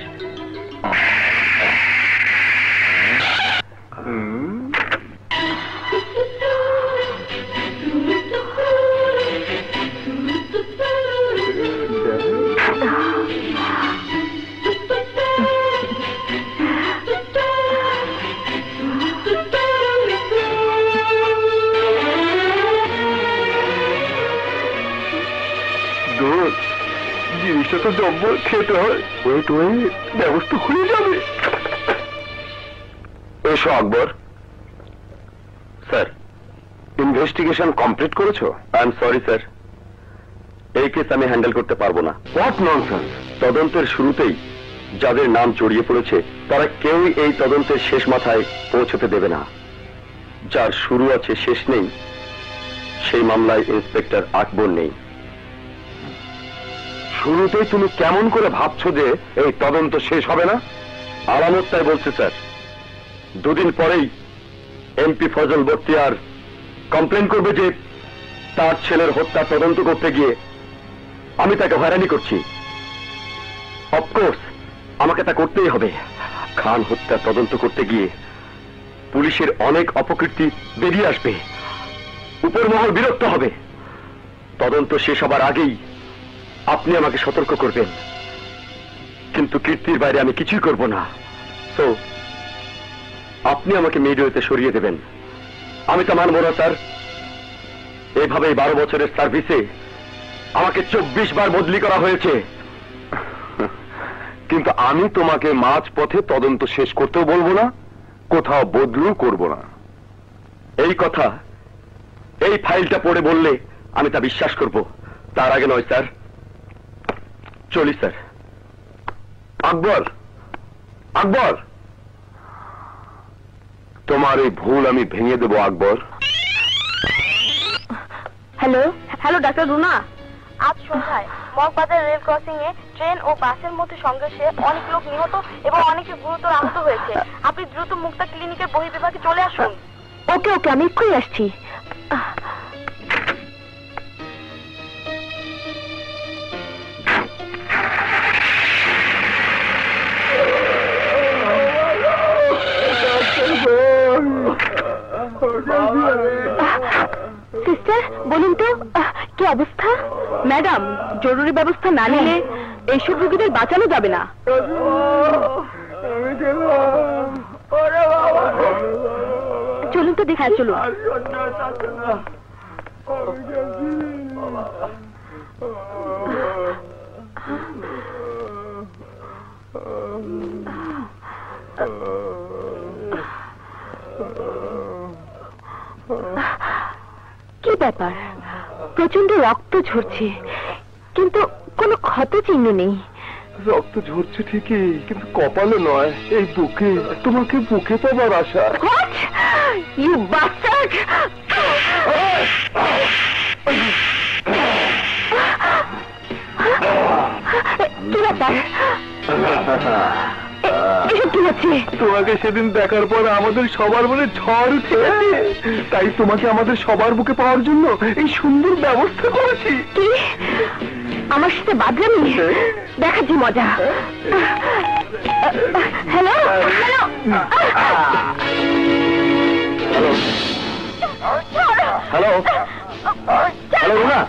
জিনিসটা তো জব্বর খেতে হয়। ওয়েট ব্যবস্থা হয়ে যাবে। এসো আকবর। স্যার, ইনভেস্টিগেশন কমপ্লিট করেছো? আই এম সরি স্যার, এই কেস আমি হ্যান্ডেল করতে পারবো না। What nonsense! তদন্তের শুরুতেই যাদের নাম জড়িয়ে পড়েছে তারা কেউই এই তদন্তের শেষ মাথায় পৌঁছতে দেবে না। যার শুরু আছে শেষ নেই, সেই মামলায় ইন্সপেক্টর আকবর নেই। শুরুতেই তুমি কেমন করে ভাবছো যে এই তদন্ত শেষ হবে না? আলামত তাই বলছে স্যার। দুদিন পরেই এমপি ফজল বখতিয়ার কমপ্লেন করবে যে তার ছেলের হত্যা তদন্ত করতে গিয়ে আমি তাকে হয়রানি করছি। অফকোর্স আমাকে তা করতেই হবে। খান হত্যা তদন্ত করতে গিয়ে পুলিশের অনেক অপকীর্তি বেরিয়ে আসবে, উপরমহল বিরক্ত হবে। তদন্ত শেষ হবার আগেই আপনি আমাকে সতর্ক করবেন, কিন্তু কীর্তির বাইরে আমি কিছুই করব না। তো আপনি আমাকে মিডিয়াতে সরিয়ে দেবেন। আমি তা মানব না স্যার। এভাবে 12 বছরের সার্ভিসে আমাকে 24 বার বদলি করা হয়েছে, কিন্তু আমি তোমাকে মাঝ পথে তদন্ত শেষ করতেও বলবো না, কোথাও বদলু করব না। এই কথা এই ফাইলটা পড়ে বললে আমি তা বিশ্বাস করব, তার আগে নয় স্যার। চলি স্যার। আকবর, আকবর, তোমার এই ভুল আমি ভেঙে দেব Akbar. Hello hello, doctor Runa. আজ সন্ধ্যায় মগবাজার রেল ক্রসিং এ ট্রেন ও বাসের মধ্যে সংঘর্ষে অনেক লোক নিহত এবং অনেকে গুরুতর আহত হয়েছে। আপনি দ্রুত মুক্তা ক্লিনিকের বহির্বিভাগে চলে আসুন। ওকে ওকে, আমি এক্ষুনি আসছি। সিস্টার, বলুন তো কি অবস্থা? ম্যাডাম, জরুরি ব্যবস্থা না নিলে এইসব রোগীদের বাঁচানো যাবে না। চলুন তো দেখা। চলুন। কি ব্যাপার? প্রচন্ড রক্ত ঝরছে, কিন্তু কোনো ক্ষত চিহ্ন নেই। রক্ত ঝরছে ঠিকই, কিন্তু কপালে নয়, এই বুকে। তোমাকে বুকে পাবার আশা। You bastard! কি ব্যাপার? কি হচ্ছে? তোমাকে সেদিন দেখার পর আমাদের সবার মনে ঝড় উঠে, তাই তোমাকে আমাদের সবার বুকে পাওয়ার জন্য এই সুন্দর ব্যবস্থা করেছি। কি আমার সাথে বাদরামি? দেখাচ্ছি মজা। Hello hello hello hello Runa.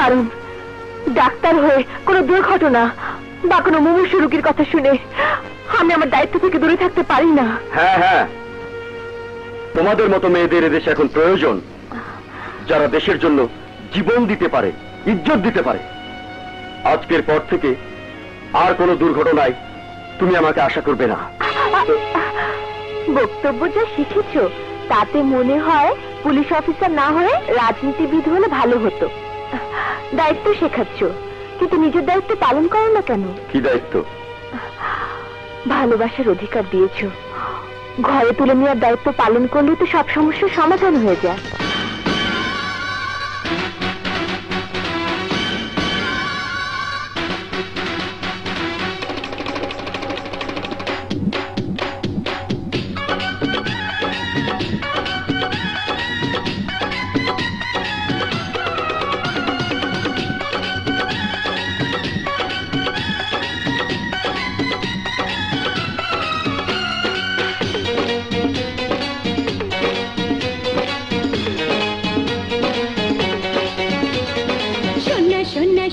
কারণ ডাক্তার হয়ে কোনো দুর্ঘটনা বা কোনো মুমূর্ষু রোগীর কথা শুনে আমি আমার দায়িত্ব থেকে দূরে থাকতে পারি না। হ্যাঁ হ্যাঁ, তোমাদের মতো মেয়েদের এদেশে এখন প্রয়োজন, যারা দেশের জন্য জীবন দিতে পারে, ইজ্জত দিতে পারে। আজকের পর থেকে আর কোনো দুর্ঘটনায় তুমি আমাকে আশা করবে না। বক্তব্য যা শিখেছ তাতে মনে হয় পুলিশ অফিসার না হয়ে রাজনীতিবিদ হলে ভালো হতো। দায়িত্ব শেখাচ্ছ, কিন্তু নিজের দায়িত্ব পালন করো না কেন? কি দায়িত্ব? ভালোবাসার অধিকার দিয়েছ, ঘরে তুলে নেওয়ার দায়িত্ব পালন করলে তো সব সমস্যার সমাধান হয়ে যায়।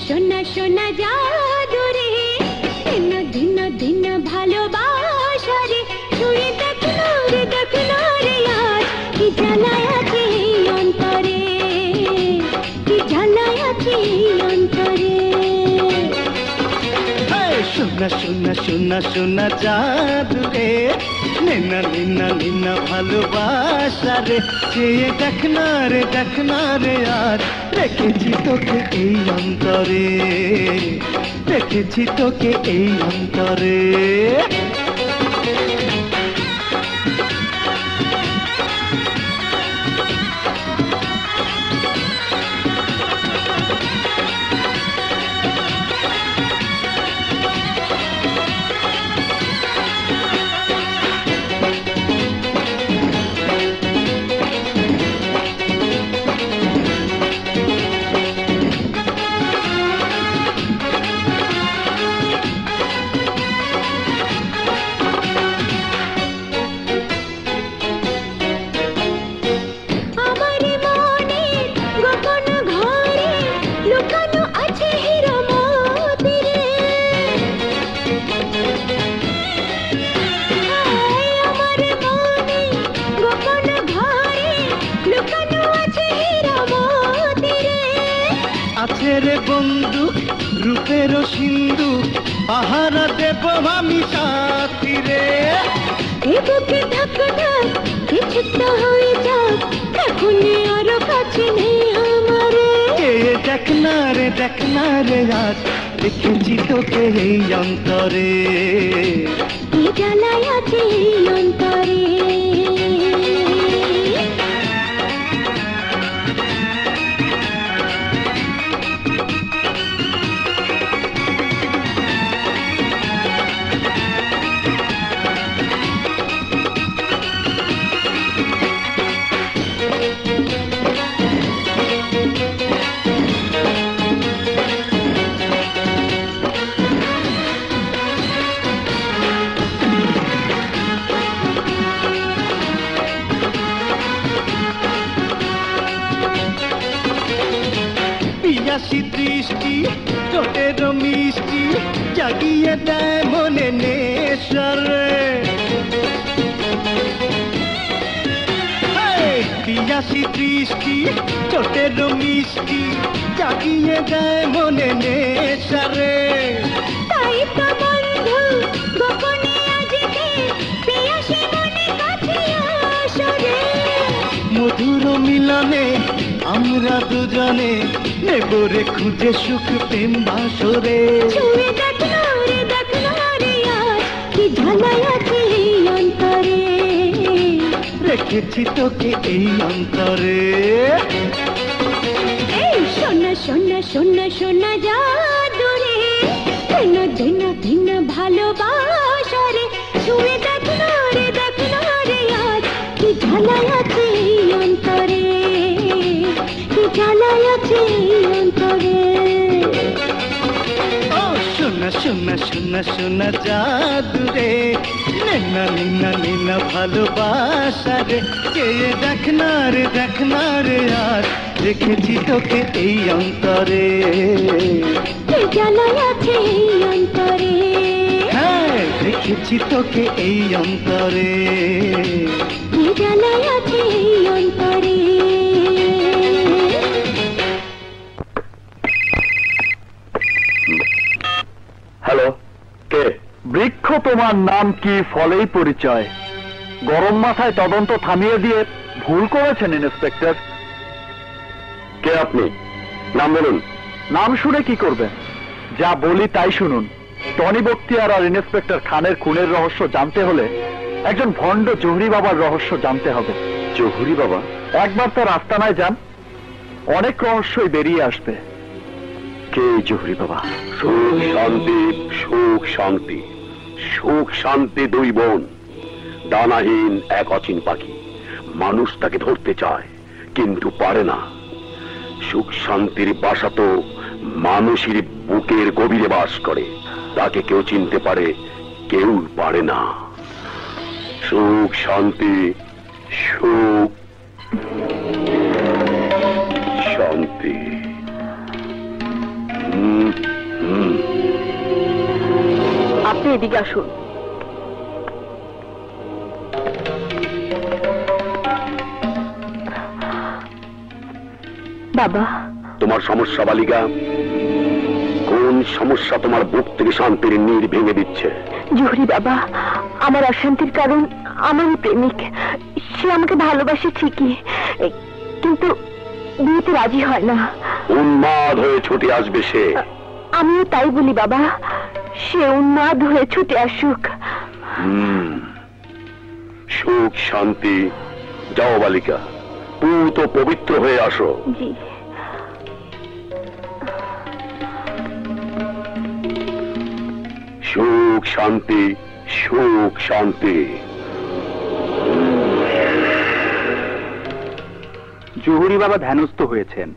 সোনা সোনা জাদু রে, দিন দিন দিন ভালোবাসা রে, ছুঁয়ে দেখলো রে আজ কি জ্বালায় আছে অন্তরে, কি জ্বালায় আছে অন্তরে। সোনা সোনা সোনা সোনা জাদু রে, নিনা নিনা নিনা ভালোবাসা রে, চেয়ে দেখনা রে আজ রেখেছি তোকে এই অন্তরে, রেখেছি তোকে এই অন্তরে। আছে রে বন্ধু রূপের সিন্ধু, পাহারা দেব আমি সাথী রে। এ বুকে ঢাকনা কিছুটা হয়ে যাক, এখনই আরো কাছে নেই আমারে। দেখনা রে আজ দেখেছি তোকে এই অন্তরে, কি জ্বালায় আছে এই অন্তরে। পিয়াসি দৃষ্টি ঠোঁটের মিষ্টি জাগিয়ে দেয় মনে নেশারে। পিয়াসি দৃষ্টি ঠোঁটের মিষ্টি জাগিয়ে দেয় মনে নেশারে। তাই তো বন্ধু গোপনে আজকে পিয়াসি মনে কাছে আসরে। মধুর মিলনে আমরা দুজনে নেব রে খুঁজে সুখ প্রেম বাসরে। ছুঁয়ে দেখলো রে আজ কি ঝালাই আছে এই অন্তরে, রেখেছি তোকে এই অন্তরে। এই সোনা সোনা সোনা সোনা জাদু রে, দিন দিন দিন ভালোবাসা রে, ছুঁয়ে দেখলো রে আজ কি ঝালাই আছে এই অন্তরে, কি জ্বালায় আছে এই অন্তরে। ও সোনা সোনা সোনা সোনা জাদু রে, নিনা নিনা নিনা ভালোবাসা রে, চেয়ে দেখনা রে আজ রেখেছি তোকে এই অন্তরে। কি জ্বালাই আছে এই অন্তরে। হ্যাঁ দেখেছি তোকে এই অন্তরে, কি জ্বালাই আছে এই অন্তরে। হ্যালো, কে? বৃক্ষ তোমার নাম কি, ফলেই পরিচয়। গরম মাথায় তদন্ত থামিয়ে দিয়ে ভুল করেছেন ইন্সপেক্টর। কে আপনি? নাম বলুন। নাম শুনে কি করবেন? যা বলি তাই শুনুন। টনি বখতিয়ার আর ইন্সপেক্টর খানের খুনের রহস্য জানতে হলে একজন ভণ্ড জহুরি বাবার রহস্য জানতে হবে। জহুরি বাবা? একবার তার আস্তানায় যান, অনেক রহস্যই বেরিয়ে আসবে। কে জহুরি বাবা? সুখ শান্তি, সুখ শান্তি, সুখ শান্তি দুই বোন, ডানাহীন এক অচিন পাখি। মানুষ তাকে ধরতে চায় কিন্তু পারে না। সুখ শান্তির বাসা তো মানুষের বুকের গভীরে বাস করে, তাকে কেউ চিনতে পারে, কেউ পারে না। সুখ শান্তি, সুখ শান্তি। আপনি এদিকে আসুন। বাবা, তোমার সমস্যা বালিকা? কোন সমস্যা তোমার বুক থেকে শান্তির নীড় ভেঙে দিচ্ছে? জহুরি বাবা, আমার অশান্তির কারণ আমারই প্রেমিক। সে আমাকে ভালোবাসে ঠিকই, কিন্তু বিয়েতে রাজি হয় না। উন্মাদ হয়ে ছুটে আসবে সে। আমিও তাই বলি বাবা, সে উন্মাদ হয়ে ছুটে আসুক। সুখ শান্তি, যাও বালিকা, পুত পবিত্র হয়ে আসো। জি। সুখ শান্তি, সুখ শান্তি। জহুরি বাবা ধ্যানস্থ হয়েছেন,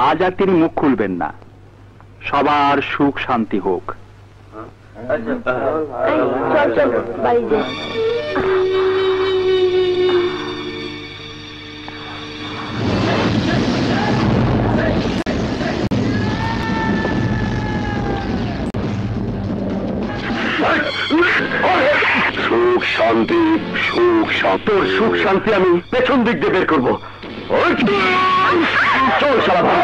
আজ আর তিনি মুখ খুলবেন না। সবার সুখ শান্তি হোক। চল চল বাড়ি যাই। সুখ শান্তি, সুখ শান্তি। তোর সুখ শান্তি আমি পেছন দিক দিয়ে বের করবো। চল শালা ভাই।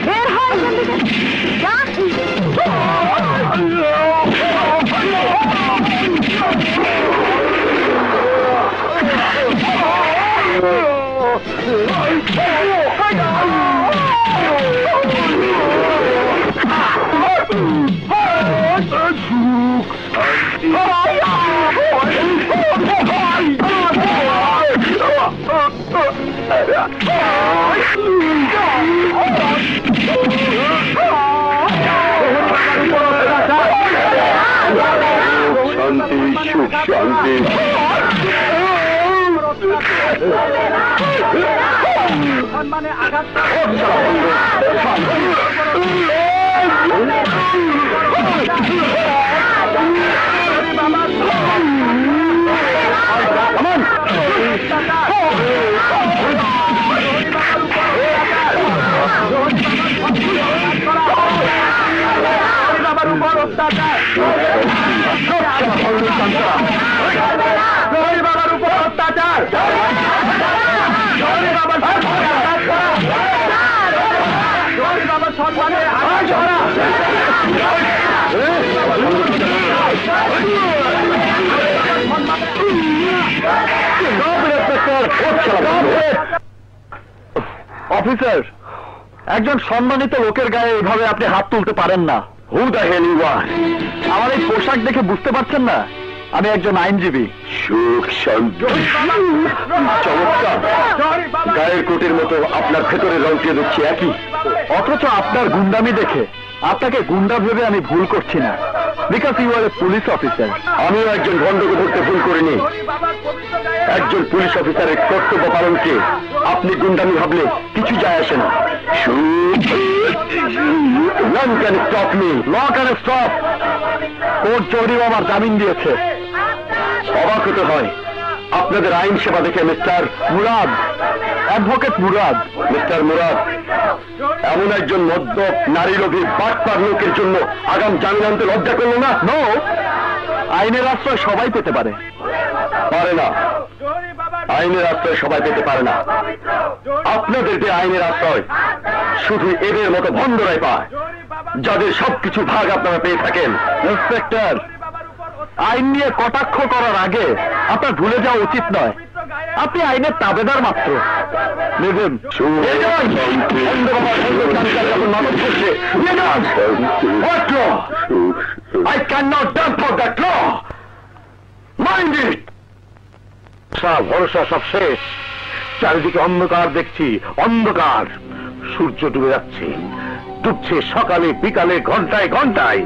বের হয় এখান থেকে। যা। শান্তি, সুখ শান্তি। বাবার উপর অত্যাচার। বাবার সম্মানে অফিসার, একজন সম্মানিত লোকের গায়ে এভাবে আপনি হাত তুলতে পারেন না। Who the hell you are? আমার এই পোশাক দেখে বুঝতে পারছেন না আমি একজন আইনজীবী। সুখ শান্তি, চমৎকার। গায়ের কোটের মতো আপনার ভেতরের রঙটিও দেখছি একই, অথচ আপনার গুন্ডামি দেখে আপনাকে গুন্ডা ভেবে আমি ভুল করছি না, because you are a police officer. আমিও একজন ভণ্ডকে ধরতে ভুল করিনি। একজন পুলিশ অফিসারের কর্তব্য পালনকে আপনি গুন্ডামি ভাবলে কিছু যায় আসে না। None can stop me. ল ক্যান স্টপ। কোর্ট জহুরি বাবার জামিন দিয়েছে। অবাক হতে হয় আপনাদের আইন সেবা দেখে। Mister Murad, advocate Murad. Mister Murad, এমন একজন মদ্যপ নারী লোভী বাটপার লোকের জন্য আগাম জামিন আনতে লজ্জা করলো না? নো, আইনের আশ্রয় সবাই পেতে পারে। পারে না, আইনের আশ্রয় সবাই পেতে পারে না। আপনাদের যে আইনের আশ্রয় শুধু এদের মতো ভণ্ডরাই পায়, যাদের সবকিছু ভাগ আপনারা পেয়ে থাকেন। ইন্সপেক্টর, আইন নিয়ে কটাক্ষ করার আগে আপনার ভুলে যাওয়া উচিত নয়, আপনি আইনের তাবেদার মাত্র। নেবেন I cannot dump for that law. Mind it. সব ভরসা সব শেষ, চারিদিকে অন্ধকার দেখছি, অন্ধকার। সূর্য ডুবে যাচ্ছে, ডুবছে সকালে বিকালে ঘন্টায় ঘন্টায়।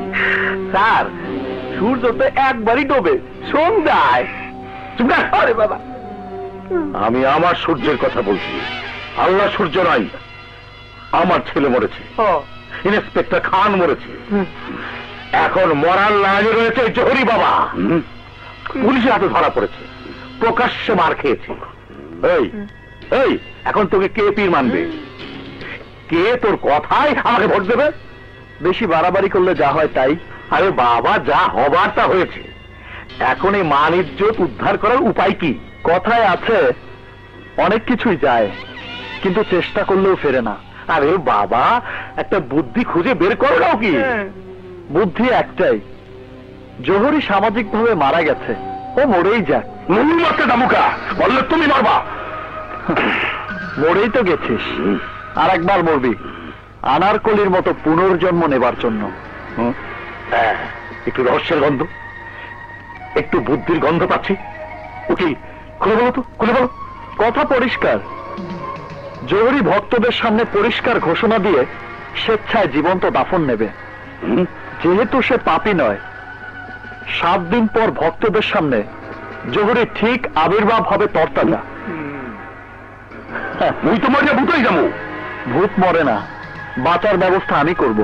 স্যার, সূর্য তো একবারই ডোবে, সন্ধ্যায়। আরে বাবা, আমি আমার সূর্যের কথা বলছি, আল্লাহ সূর্য নাই। আমার ছেলে মরেছে, ইন্সপেক্টর খান মরেছে, এখন মরার লাইনে রয়েছে জহুরি বাবা। পুলিশের হাতে ধরা পড়েছে, প্রকাশ্যে মার খেয়েছে। এই এই এখন তোকে কে পীর মানবে? কে তোর কথায় আমাকে ভোট দেবে? বেশি বাড়াবাড়ি করলে যা হয় তাই। আরে বাবা, যা হবার তা হয়েছে, এখন এই মান ইজ্জত উদ্ধার করার উপায় কি? কথায় আছে অনেক কিছুই যায়, কিন্তু চেষ্টা করলেও ফেরে না। আরে বাবা, একটা বুদ্ধি খুঁজে বের করো নাও কি? বুদ্ধি একটাই, জহুরি সামাজিকভাবে মারা গেছে, ও মরেই যাক। একটা দামুকা বললে তুমি মারবা। মরেই তো গেছিস, আর একবার মরবি, আনারকলির মতো পুনর্জন্ম নেবার জন্য। হ্যাঁ, একটু রহস্যের গন্ধ, একটু বুদ্ধির গন্ধ পাচ্ছি। উকিল, খুলে বলো তো, খুলে বলো। কথা পরিষ্কার, জহুরি ভক্তদের সামনে পরিষ্কার ঘোষণা দিয়ে স্বেচ্ছায় জীবন্ত দাফন নেবে। যেহেতু সে পাপী নয়, 7 দিন পর ভক্তদের সামনে জহুরি ঠিক আবির্ভাব হবে তরতাজা। মুই তো মরিয়া ভূতই যাবো। ভূত মরে না, বাঁচার ব্যবস্থা আমি করব।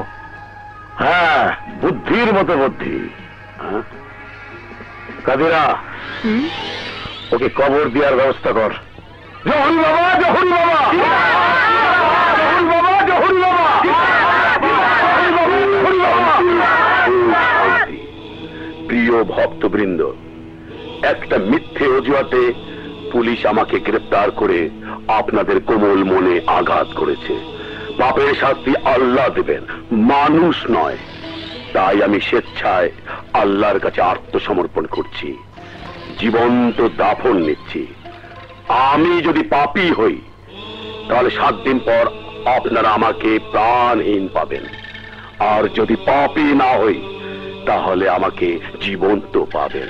হ্যাঁ, বুদ্ধির মতো বুদ্ধি। কাদিরা, ওকে কবর দেওয়ার ব্যবস্থা কর। জহুরি বাবা, জহুরি বাবা, জহুরি বাবা, জহুরি বাবা। প্রিয় ভক্তবৃন্দ, একটা মিথ্যে অজুহাতে পুলিশ আমাকে গ্রেফতার করে আপনাদের কোমল মনে আঘাত করেছে। পাপের শাস্তি আল্লাহ দেবেন, মানুষ নয়। তাই আমি স্বেচ্ছায় আল্লাহর কাছে আত্মসমর্পণ করছি, জীবন্ত দাফন নিচ্ছি। আমি যদি পাপী হই, তাহলে 7 দিন পর আপনারা আমাকে প্রাণহীন পাবেন, আর যদি পাপী না হই, তাহলে আমাকে জীবন্ত পাবেন।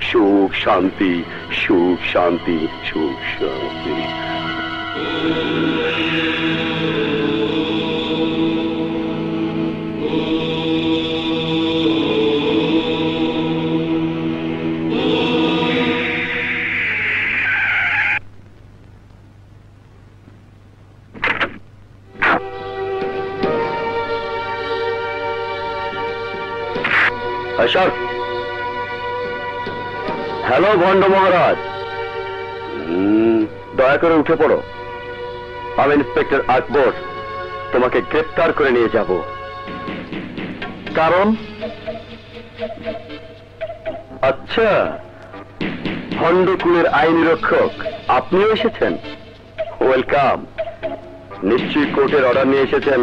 সুখ শান্তি, সুখ শান্তি, সুখ শান্তি। স্যার, হ্যালো ভণ্ড মহারাজ, দয়া করে উঠে পড়ো। আমি ইন্সপেক্টর আকবর, তোমাকে গ্রেফতার করে নিয়ে যাব। কারণ? আচ্ছা, ভণ্ডকুলের আইনি রক্ষক আপনিও এসেছেন? ওয়েলকাম। নিশ্চয়ই কোর্টের অর্ডার নিয়ে এসেছেন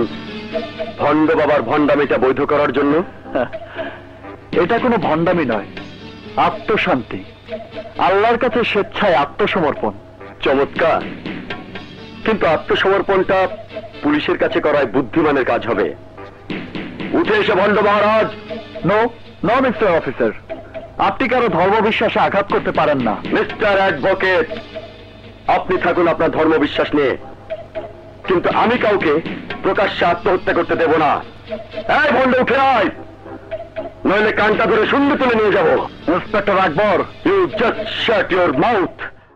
ভণ্ড বাবার ভণ্ডামিটা বৈধ করার জন্য। এটা কোনো ভণ্ডামি নয়, আত্মশান্তি, আল্লাহর কাছে স্বেচ্ছায় আত্মসমর্পণ। চমৎকার, কিন্তু আত্মসমর্পণটা পুলিশের কাছে করায় বুদ্ধিমানের কাজ হবে। উঠে এসে ভণ্ড মহারাজ। নো নো মিস্টার অফিসার, আপনি কারো ধর্মবিশ্বাসে আঘাত করতে পারেন না। মিস্টার অ্যাডভোকেট, আপনি থাকুন আপনার ধর্মবিশ্বাস নিয়ে, কিন্তু আমি কাউকে প্রকাশ্যে আত্মহত্যা করতে দেব না। এই ভণ্ড, উঠে আয়, নইলে কানটা ধরে শূন্য তুলে নিয়ে যাব। Inspector Akbar, you just shut your mouth.